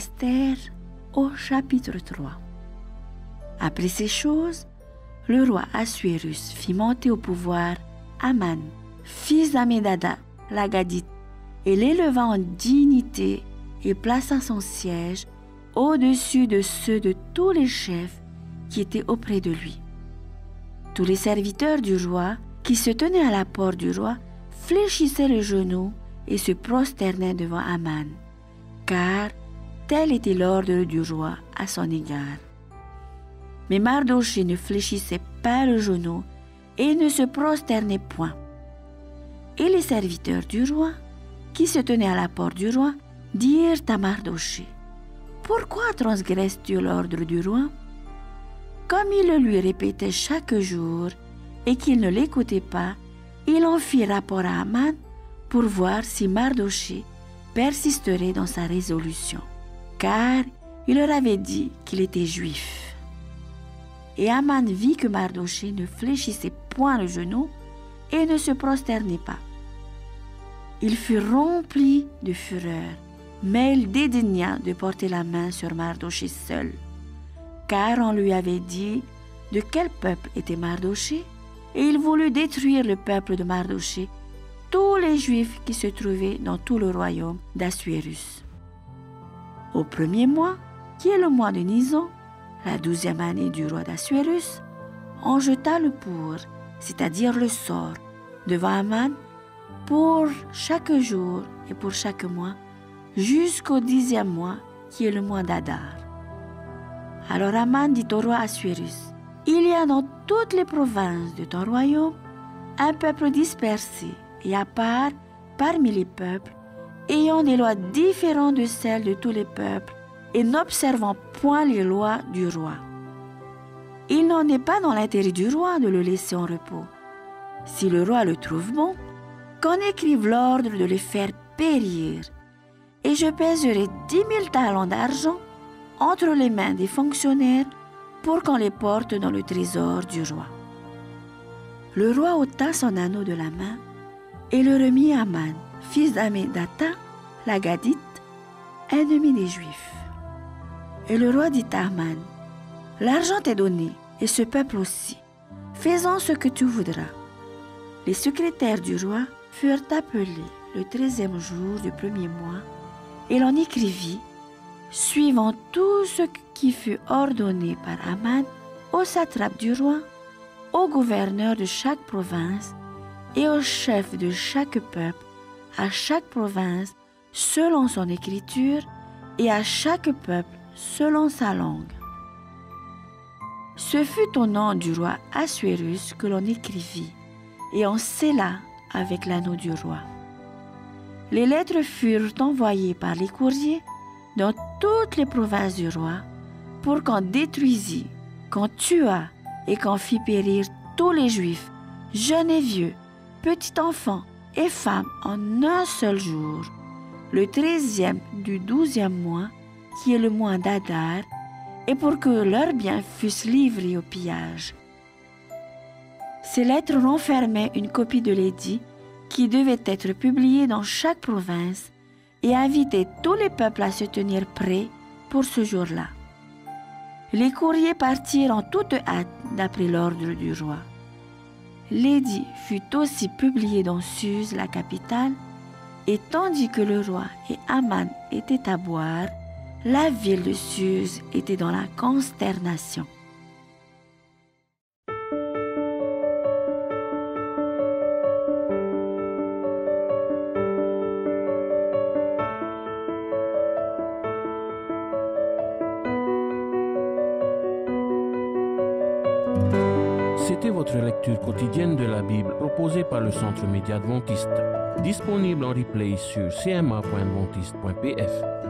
Esther au chapitre 3. Après ces choses, le roi Assuérus fit monter au pouvoir Aman, fils d'Ammédatha, l'Agagite, et l'éleva en dignité et plaça son siège au-dessus de ceux de tous les chefs qui étaient auprès de lui. Tous les serviteurs du roi qui se tenaient à la porte du roi fléchissaient le genou et se prosternaient devant Aman, car tel était l'ordre du roi à son égard. Mais Mardochée ne fléchissait pas le genou et ne se prosternait point. Et les serviteurs du roi, qui se tenaient à la porte du roi, dirent à Mardochée: « Pourquoi transgresses-tu l'ordre du roi ?» Comme il le lui répétait chaque jour et qu'il ne l'écoutait pas, il en fit rapport à Aman pour voir si Mardochée persisterait dans sa résolution, car il leur avait dit qu'il était juif. Et Aman vit que Mardochée ne fléchissait point le genou et ne se prosternait pas. Il fut rempli de fureur, mais il dédaigna de porter la main sur Mardochée seul, car on lui avait dit de quel peuple était Mardochée, et il voulut détruire le peuple de Mardochée, tous les Juifs qui se trouvaient dans tout le royaume d'Assuérus. Au premier mois, qui est le mois de Nisan, la 12e année du roi d'Assuérus, on jeta le pour, c'est-à-dire le sort, devant Aman pour chaque jour et pour chaque mois, jusqu'au 10e mois, qui est le mois d'Adar. Alors Aman dit au roi Assuérus: « Il y a dans toutes les provinces de ton royaume un peuple dispersé et à part parmi les peuples, ayant des lois différentes de celles de tous les peuples et n'observant point les lois du roi. Il n'en est pas dans l'intérêt du roi de le laisser en repos. Si le roi le trouve bon, qu'on écrive l'ordre de les faire périr, et je pèserai 10 000 talents d'argent entre les mains des fonctionnaires pour qu'on les porte dans le trésor du roi. » Le roi ôta son anneau de la main et le remit à Aman, fils d'Ammédatha, l'Agagite, ennemi des Juifs. Et le roi dit à Aman: « L'argent t'est donné, et ce peuple aussi. Fais-en ce que tu voudras. » Les secrétaires du roi furent appelés le 13e jour du premier mois, et l'on écrivit, suivant tout ce qui fut ordonné par Aman, au satrape du roi, au gouverneur de chaque province et au chef de chaque peuple, à chaque province selon son écriture et à chaque peuple selon sa langue. Ce fut au nom du roi Assuérus que l'on écrivit, et on scella avec l'anneau du roi. Les lettres furent envoyées par les courriers dans toutes les provinces du roi pour qu'on détruisît, qu'on tuât et qu'on fit périr tous les Juifs, jeunes et vieux, petits enfants et femmes en un seul jour, le 13e du 12e mois, qui est le mois d'Adar, et pour que leurs biens fussent livrés au pillage. Ces lettres renfermaient une copie de l'édit qui devait être publiée dans chaque province et inviter tous les peuples à se tenir prêts pour ce jour-là. Les courriers partirent en toute hâte d'après l'ordre du roi. L'édit fut aussi publié dans Suse, la capitale, et tandis que le roi et Aman étaient à boire, la ville de Suse était dans la consternation. C'était votre lecture quotidienne de la Bible proposée par le Centre Média Adventiste, disponible en replay sur cma.adventiste.pf.